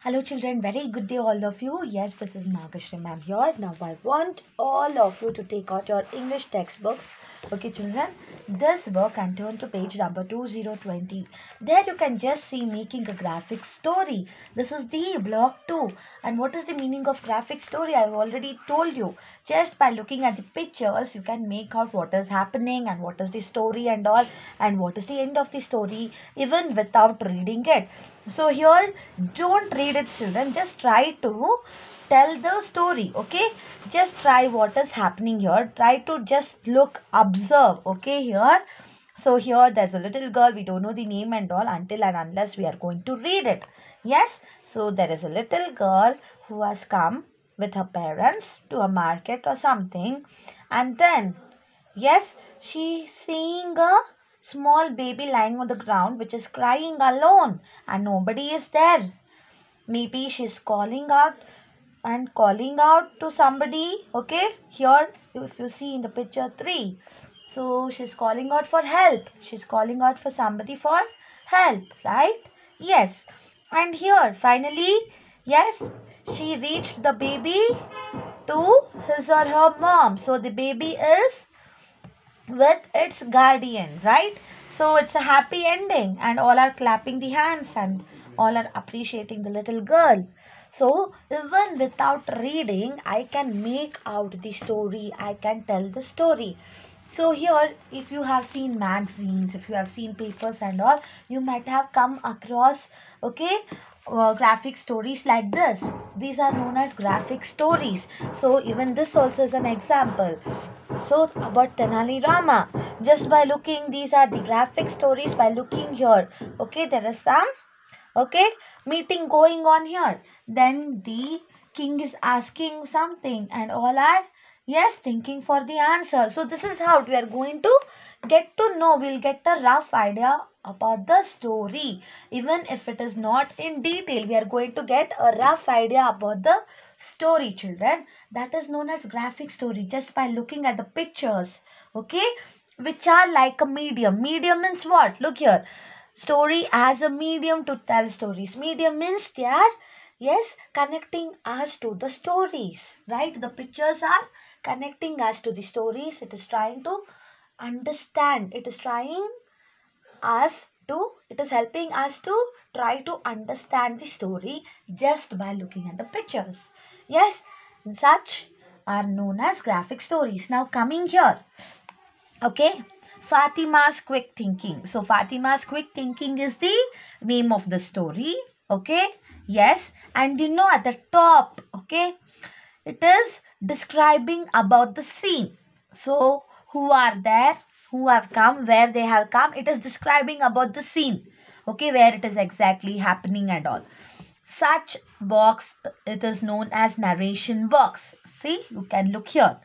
Hello children, very good day all of you. Yes, this is Magashri ma'am here. Now I want all of you to take out your English textbooks. Okay children, this book and turn to page number 2020. There you can just see making a graphic story. This is the block 2. And what is the meaning of graphic story? I have already told you. Just by looking at the pictures, you can make out what is happening and what is the story and all, and what is the end of the story even without reading it. So here, don't read it children, just try to tell the story. Okay, just try what is happening here, try to just look, observe. Okay, here, so here there's a little girl, we don't know the name and all until and unless we are going to read it. Yes, so there is a little girl who has come with her parents to a market or something, and then yes, she's seeing a small baby lying on the ground which is crying alone and nobody is there. Maybe she's calling out and calling out to somebody. Okay, here if you see in the picture 3, so she's calling out for help. She's calling out for somebody for help, right? Yes, and here finally, yes, she reached the baby to his or her mom. So the baby is with its guardian, right? So it's a happy ending and all are clapping the hands and all are appreciating the little girl. So even without reading, I can make out the story, I can tell the story. So here, if you have seen magazines, if you have seen papers and all, you might have come across, okay, graphic stories like this. These are known as graphic stories. So even this also is an example. So about Tenali Rama, just by looking, these are the graphic stories. By looking here, okay, there is some, okay, meeting going on here. Then the king is asking something and all are, yes, thinking for the answer. So this is how we are going to get to know, we'll get a rough idea about the story. Even if it is not in detail, we are going to get a rough idea about the story children. That is known as graphic story, just by looking at the pictures, okay, which are like a medium. Medium means what? Look here, story as a medium to tell stories. Medium means they are, yes, connecting us to the stories, right? The pictures are connecting us to the stories. It is trying to understand, it is trying us to, it is helping us to try to understand the story just by looking at the pictures. Yes, such are known as graphic stories. Now coming here, okay, Fatima's quick thinking. So Fatima's quick thinking is the name of the story. Okay, yes, and you know at the top, okay, it is describing about the scene. So who are there, who have come, where they have come, it is describing about the scene, okay, where it is exactly happening and all. Such box, it is known as narration box. See, you can look here,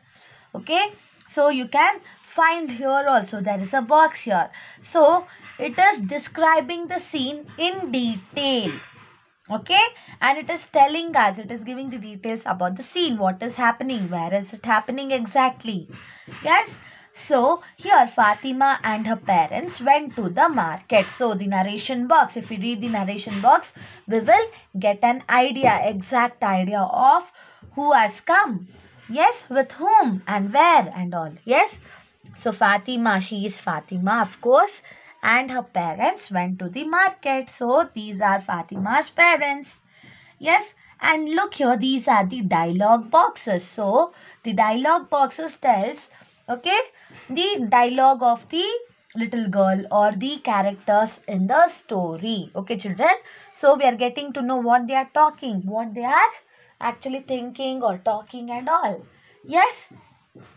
okay, so you can find here also there is a box here. So it is describing the scene in detail, okay, and it is telling us, it is giving the details about the scene, what is happening, where is it happening exactly. Yes, so here Fatima and her parents went to the market. So the narration box, if we read the narration box, we will get an idea, exact idea of who has come, yes, with whom and where and all. Yes, so Fatima, she is Fatima of course, and her parents went to the market. So these are Fatima's parents. Yes, and look here, these are the dialogue boxes. So the dialogue boxes tells, okay, the dialogue of the little girl or the characters in the story. Okay children, so we are getting to know what they are talking, what they are actually thinking or talking and all. Yes,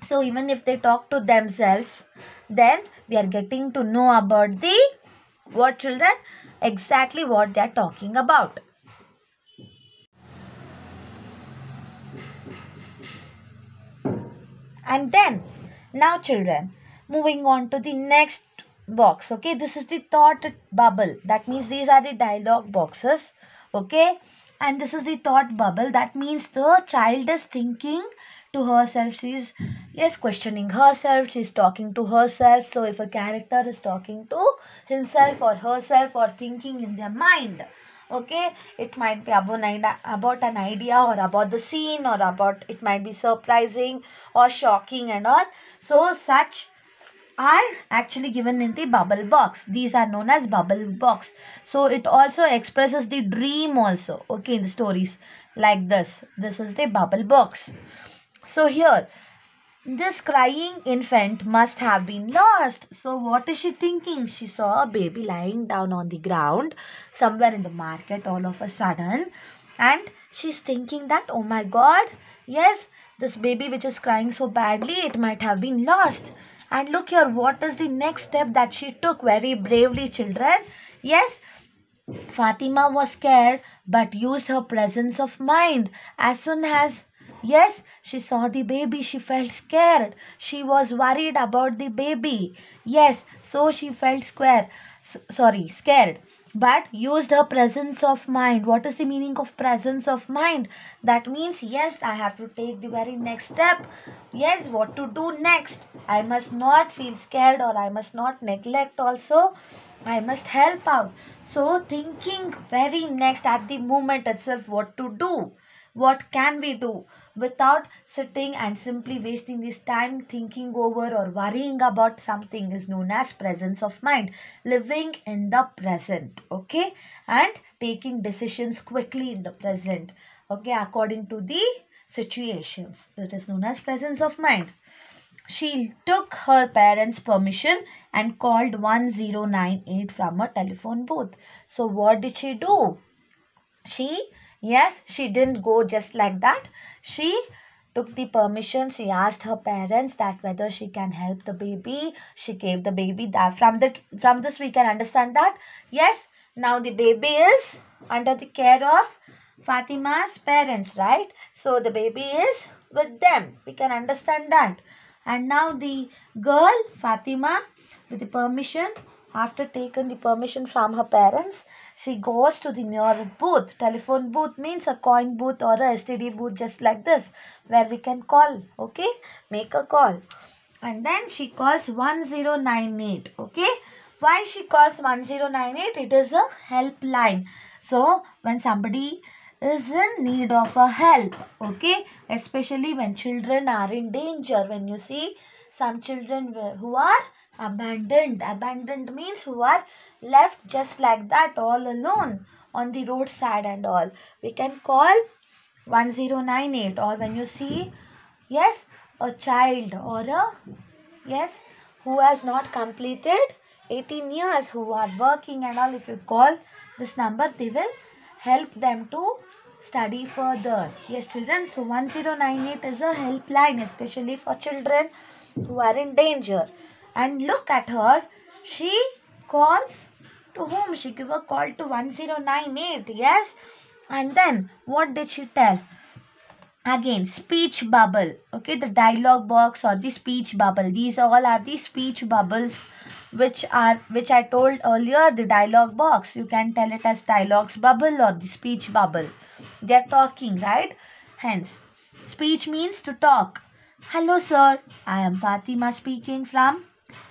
so even if they talk to themselves, then we are getting to know about the what children, exactly what they are talking about. And then now children, moving on to the next box. Okay, this is the thought bubble. That means these are the dialogue boxes. Okay, and this is the thought bubble. That means the child is thinking to herself. She's, yes, questioning herself. She's talking to herself. So if a character is talking to himself or herself or thinking in their mind, Okay, it might be about an idea or about the scene, or about, it might be surprising or shocking and all. So such are actually given in the bubble box. These are known as bubble box. So it also expresses the dream also, okay, in the stories like this is the bubble box. So here, this crying infant must have been lost. So what is she thinking? She saw a baby lying down on the ground somewhere in the market all of a sudden, and she's thinking that, oh my god, yes, this baby which is crying so badly, it might have been lost. And look here, what is the next step that she took very bravely, children? Yes, Fatima was scared but used her presence of mind. As soon as, yes, she saw the baby, she felt scared. She was worried about the baby. Yes, so she felt scared. But used her presence of mind. What is the meaning of presence of mind? That means, yes, I have to take the very next step. Yes, what to do next? I must not feel scared, or I must not neglect also. I must help out. So thinking very next at the moment itself what to do. What can we do without sitting and simply wasting this time thinking over or worrying about something is known as presence of mind. Living in the present, okay, and taking decisions quickly in the present, okay, according to the situations. It is known as presence of mind. She took her parents' permission and called 1098 from a telephone booth. So what did she do? She didn't go just like that. She took the permission. She asked her parents that whether she can help the baby. She gave the baby that. From this we can understand that, yes, now the baby is under the care of Fatima's parents, right? So the baby is with them. We can understand that. And now the girl Fatima, with the permission, after taking the permission from her parents, she goes to the nearest booth. Telephone booth means a coin booth or a STD booth, just like this, where we can call, okay, make a call. And then she calls 1098, okay. Why she calls 1098? It is a helpline. So when somebody is in need of a help, okay, especially when children are in danger, when you see some children who are abandoned means who are left just like that all alone on the roadside and all, we can call 1098. Or when you see, yes, a child or a, yes, who has not completed 18 years, who are working and all, if you call this number, they will help them to study further. Yes, children, so 1098 is a helpline, especially for children who are in danger. And look at her, she calls to whom? She give a call to 1098, yes. And then what did she tell? Again, speech bubble, okay, the dialogue box or the speech bubble, these all are the speech bubbles which I told earlier, the dialogue box, you can tell it as dialogues bubble or the speech bubble. They are talking, right? Hence speech means to talk. Hello sir, I am Fatima speaking from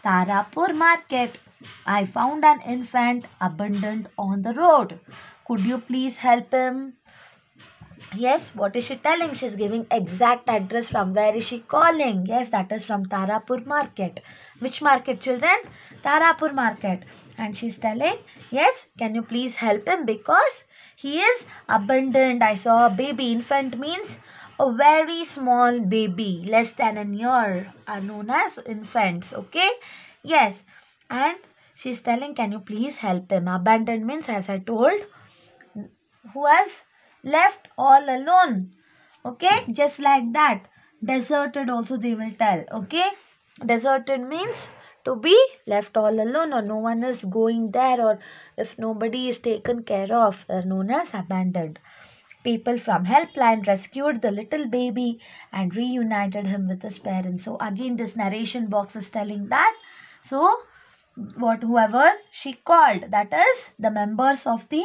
Tarapur market. I found an infant abandoned on the road. Could you please help him? Yes, what is she telling? She's giving exact address from where is she calling. Yes, that is from Tarapur market. Which market, children? Tarapur market. And she's telling, yes, can you please help him because he is abandoned. I saw a baby. Infant means a very small baby, less than a year, are known as infants, okay? Yes, and she's telling, can you please help him? Abandoned means, as I told, who has left all alone, okay, just like that. Deserted also they will tell, okay. Deserted means to be left all alone, or no one is going there, or if nobody is taken care of, are known as abandoned. People from helpline rescued the little baby and reunited him with his parents. So again this narration box is telling that, so whoever she called, that is the members of the,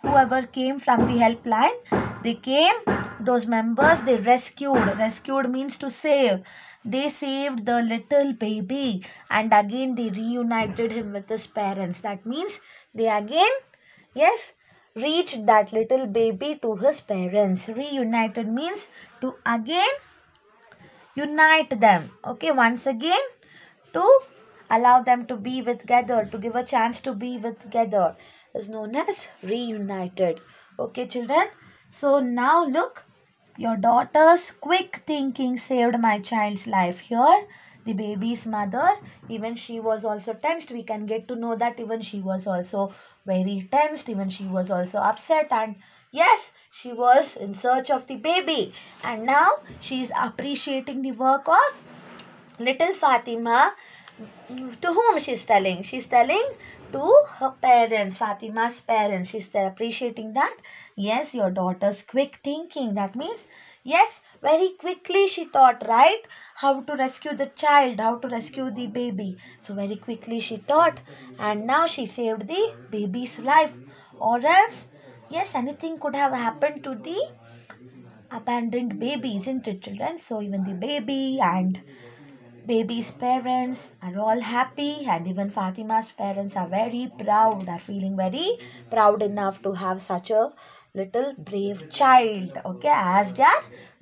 whoever came from the helpline, they came, those members, they rescued means to save, they saved the little baby, and again they reunited him with his parents. That means they again, yes, reached that little baby to his parents. Reunited means to again unite them. Okay, once again to allow them to be with together, to give a chance to be with together is known as reunited. Okay, children. So now look, your daughter's quick thinking saved my child's life. Here, the baby's mother, even she was also tensed. We can get to know that even she was also very tensed, even she was also upset, and yes, she was in search of the baby. And now she is appreciating the work of little Fatima. To whom she's telling? She's telling to her parents, Fatima's parents. She's appreciating that. Yes, your daughter's quick thinking. That means, yes, very quickly she thought, right? How to rescue the child, how to rescue the baby. So very quickly she thought, and now she saved the baby's life. Or else, yes, anything could have happened to the abandoned baby, isn't it, children? So even the baby and baby's parents are all happy, and even Fatima's parents are very proud, are feeling very proud enough to have such a little brave child, okay, as their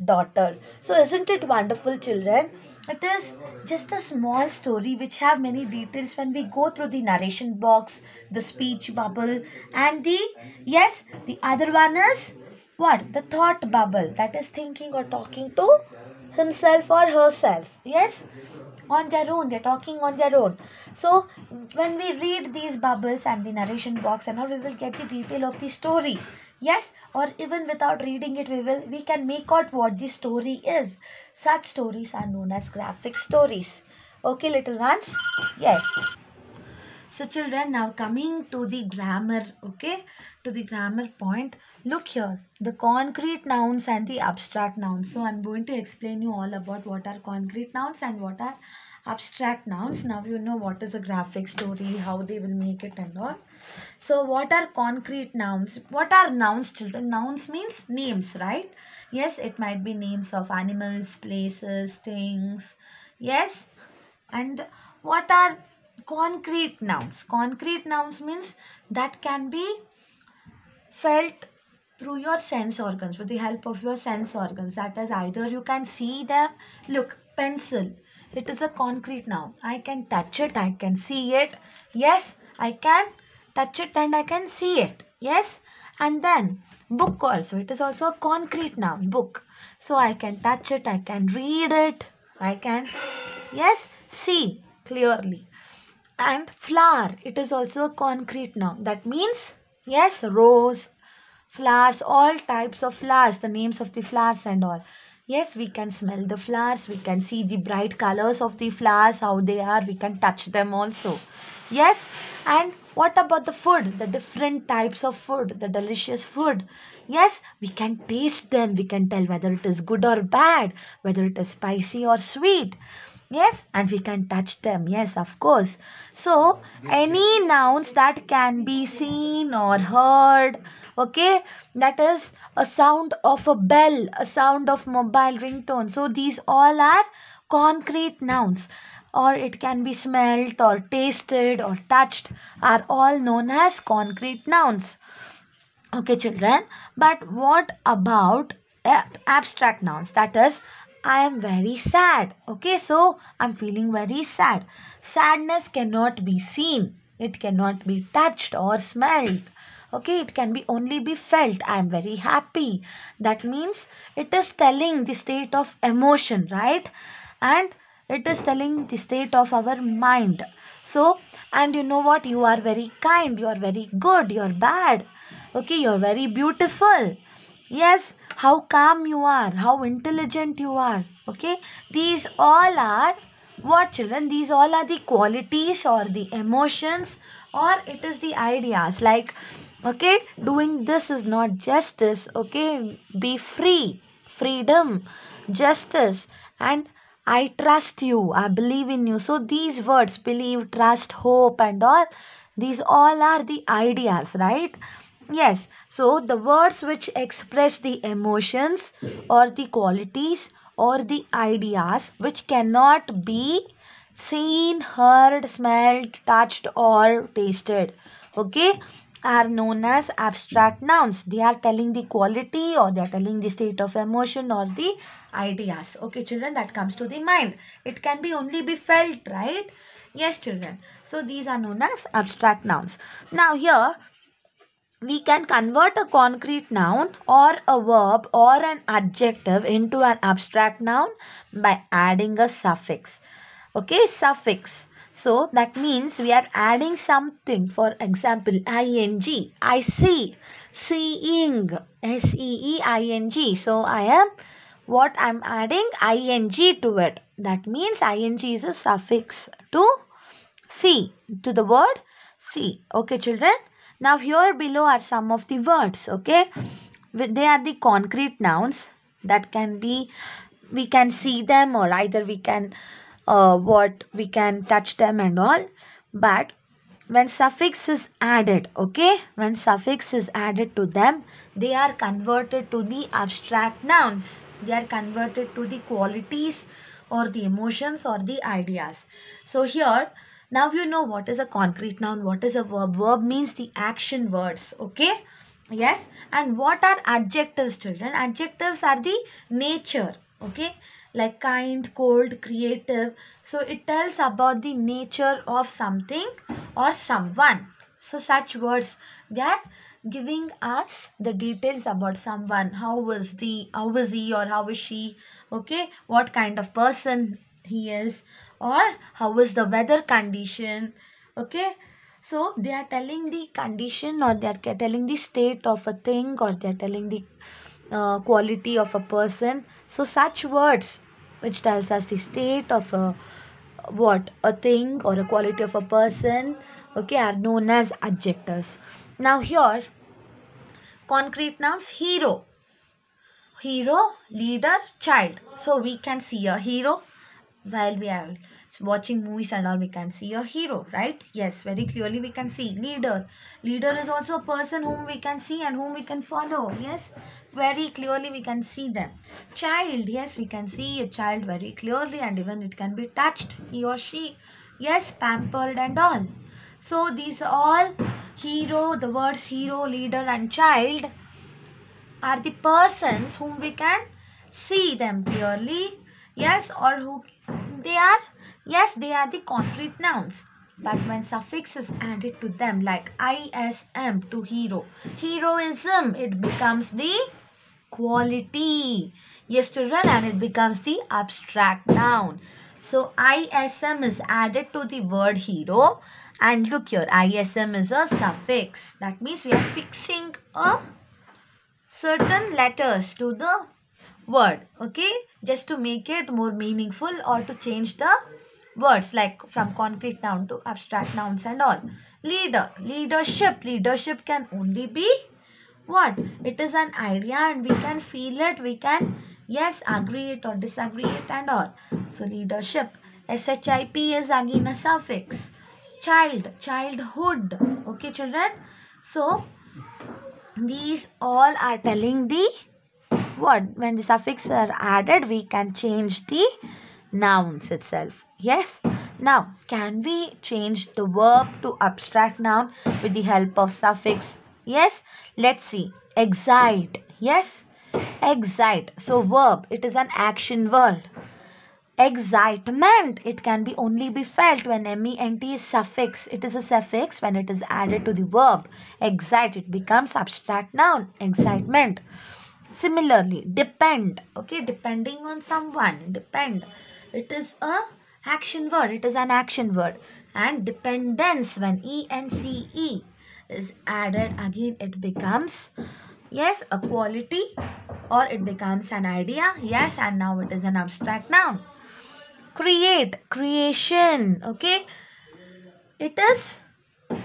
daughter. So isn't it wonderful, children? It is just a small story which have many details. When we go through the narration box, the speech bubble, and the, yes, the other one is what? The thought bubble, that is thinking or talking to himself or herself. Yes, on their own, they're talking on their own. So when we read these bubbles and the narration box and all, we will get the detail of the story. Yes, or even without reading it, we can make out what the story is. Such stories are known as graphic stories. Okay, little ones? Yes. So children, now coming to the grammar, okay, to the grammar point. Look here, the concrete nouns and the abstract nouns. So I'm going to explain you all about what are concrete nouns and what are abstract nouns. Now you know what is a graphic story, how they will make it and all. So what are concrete nouns? What are nouns, children? Nouns means names, right? Yes, it might be names of animals, places, things. Yes, and what are concrete nouns? Concrete nouns means that can be felt through your sense organs, with the help of your sense organs. That is, either you can see them. Look, pencil, it is a concrete noun. I can touch it, I can see it. Yes, I can touch it and I can see it. Yes, and then book also, it is also a concrete noun, book. So I can touch it, I can read it, I can, yes, see clearly. And flower, it is also a concrete noun. That means, yes, rose, flowers, all types of flowers, the names of the flowers and all. Yes, we can smell the flowers, we can see the bright colors of the flowers, how they are, we can touch them also. Yes, and what about the food? The different types of food, the delicious food. Yes, we can taste them, we can tell whether it is good or bad, whether it is spicy or sweet. Yes, and we can touch them. Yes, of course. So, any nouns that can be seen or heard, okay, that is a sound of a bell, a sound of mobile ringtone. So, these all are concrete nouns, or it can be smelt or tasted or touched, are all known as concrete nouns. Okay, children, but what about abstract nouns? That is, I am very sad. Okay, so I'm feeling very sad. Sadness cannot be seen. It cannot be touched or smelled. Okay, it can be only be felt. I am very happy. That means it is telling the state of emotion, right? And it is telling the state of our mind. So, and you know what? You are very kind. You are very good. You are bad. Okay, you are very beautiful. Yes, how calm you are, how intelligent you are. Okay, these all are what, children? These all are the qualities or the emotions, or it is the ideas. Like, okay, doing this is not justice. Okay, be free, freedom, justice, and I trust you, I believe in you. So these words, believe, trust, hope, and all, these all are the ideas, right? Yes, so the words which express the emotions or the qualities or the ideas which cannot be seen, heard, smelled, touched, or tasted. Okay, are known as abstract nouns. They are telling the quality, or they are telling the state of emotion or the ideas. Okay, children, that comes to the mind. It can be only be felt, right? Yes, children. So these are known as abstract nouns. Now here we can convert a concrete noun or a verb or an adjective into an abstract noun by adding a suffix. Okay, suffix. So that means we are adding something. For example, ing. I see. Seeing. seeing. So I am what I'm adding ing to it. That means ing is a suffix to see, to the word see. Okay, children. Now here below are some of the words. Okay, they are the concrete nouns that can be, we can see them, or either we can we can touch them and all. But when suffix is added, okay, when suffix is added to them, they are converted to the abstract nouns. They are converted to the qualities or the emotions or the ideas. So here, now you know what is a concrete noun, what is a verb. Verb means the action words, okay. Yes, and what are adjectives, children? Adjectives are the nature, okay, like kind, cold, creative. So it tells about the nature of something or someone. So such words, they are giving us the details about someone. How is he or how is she, okay, what kind of person he is, or how is the weather condition, okay. So they are telling the condition, or they are telling the state of a thing, or they are telling the quality of a person. So such words which tells us the state of a thing or a quality of a person, okay, are known as adjectives. Now here, concrete nouns: hero, leader, child. So we can see a hero while we are watching movies and all. We can see a hero, right? Yes, very clearly we can see. Leader is also a person whom we can see and whom we can follow. Yes, very clearly we can see them. Child, yes, we can see a child very clearly, and even it can be touched, he or she. Yes, pampered and all. So these all, hero, the words hero, leader and child are the persons whom we can see them clearly. Yes, or who they are. Yes, they are the concrete nouns. But when suffix is added to them, like ism to hero, heroism, it becomes the quality. Yes, children, and it becomes the abstract noun. So ism is added to the word hero, and look here, ism is a suffix. That means we are fixing a certain letters to the word, okay, just to make it more meaningful, or to change the words, like from concrete noun to abstract nouns and all. Leader, leadership can only be what? It is an idea, and we can feel it, we can, yes, agree it or disagree it and all. So leadership, ship is again a suffix. Child, childhood, okay, children. So these all are telling the what? When the suffixes are added, we can change the nouns itself. Yes. Now, can we change the verb to abstract noun with the help of suffix? Yes. Let's see. Excite. Yes. Excite. So verb, it is an action word. Excitement, it can be only be felt when ment is suffix. It is a suffix when it is added to the verb. Excite, it becomes abstract noun. Excitement. Similarly, depend, okay, depending on someone, depend, it is a action word, it is an action word. And dependence, when ence is added, again it becomes, yes, a quality, or it becomes an idea. Yes, and now it is an abstract noun. Create, creation, okay, it is,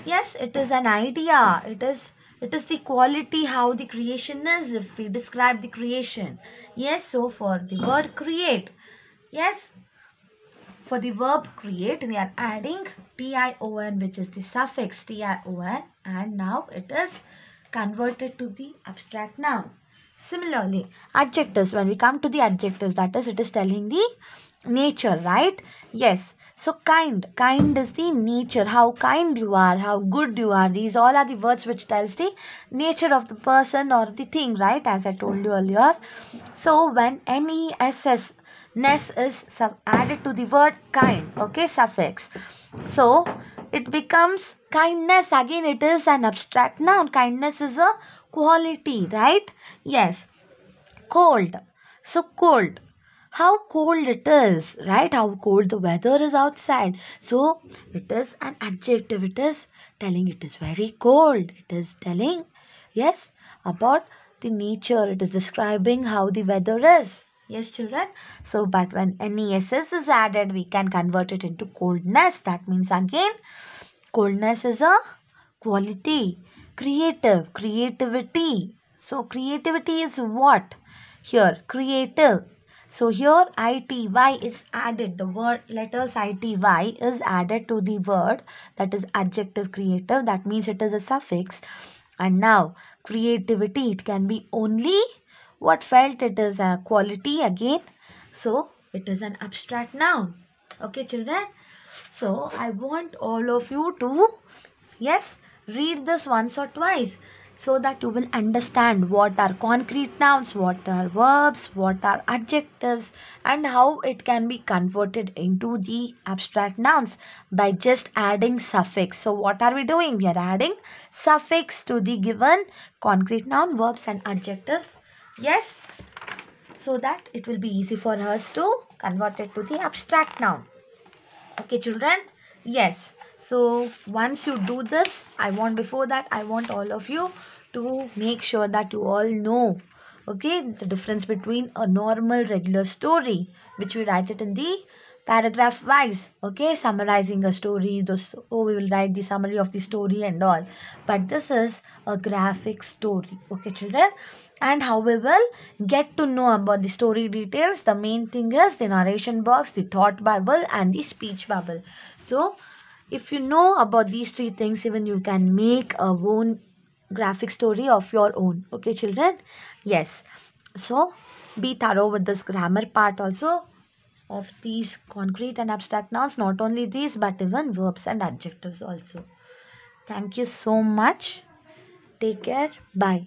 yes, it is an idea, it is the quality, how the creation is, if we describe the creation. Yes, so for the word create, yes, for the verb create, we are adding tion, which is the suffix tion, and now it is converted to the abstract noun. Similarly, adjectives, when we come to the adjectives, that is, it is telling the nature, right? Yes, So kind is the nature, how kind you are, how good you are. These all are the words which tells the nature of the person or the thing, right, as I told you earlier. So when ness ness is added to the word kind, okay, suffix, so it becomes kindness. Again, it is an abstract noun. Kindness is a quality, right? Yes. Cold. So cold, how cold it is, right? How cold the weather is outside. So it is an adjective. It is telling it is very cold. It is telling, yes, about the nature. It is describing how the weather is. Yes, children. So but when ness is added, we can convert it into coldness. That means again, coldness is a quality. Creativity. So creativity is what? Here, creative. So here ity is added. The word letters ity is added to the word, that is adjective creative. That means it is a suffix. And now creativity, it can be only what felt, it is a quality again. So it is an abstract noun. Okay, children. So I want all of you to, yes, read this once or twice so that you will understand what are concrete nouns, what are verbs, what are adjectives, and how it can be converted into the abstract nouns by just adding suffix. So what are we doing? We are adding suffix to the given concrete noun, verbs and adjectives. Yes, so that it will be easy for us to convert it to the abstract noun. Okay, children. Yes. So once you do this, before that, I want all of you to make sure that you all know, okay, the difference between a normal regular story, which we write it in the paragraph wise, okay, summarizing a story. We will write the summary of the story and all. But this is a graphic story, okay, children. And how we will get to know about the story details. The main thing is the narration box, the thought bubble, and the speech bubble. So if you know about these three things, even you can make a own graphic story of your own. Okay, children? Yes. So be thorough with this grammar part also of these concrete and abstract nouns. Not only these, but even verbs and adjectives also. Thank you so much. Take care. Bye.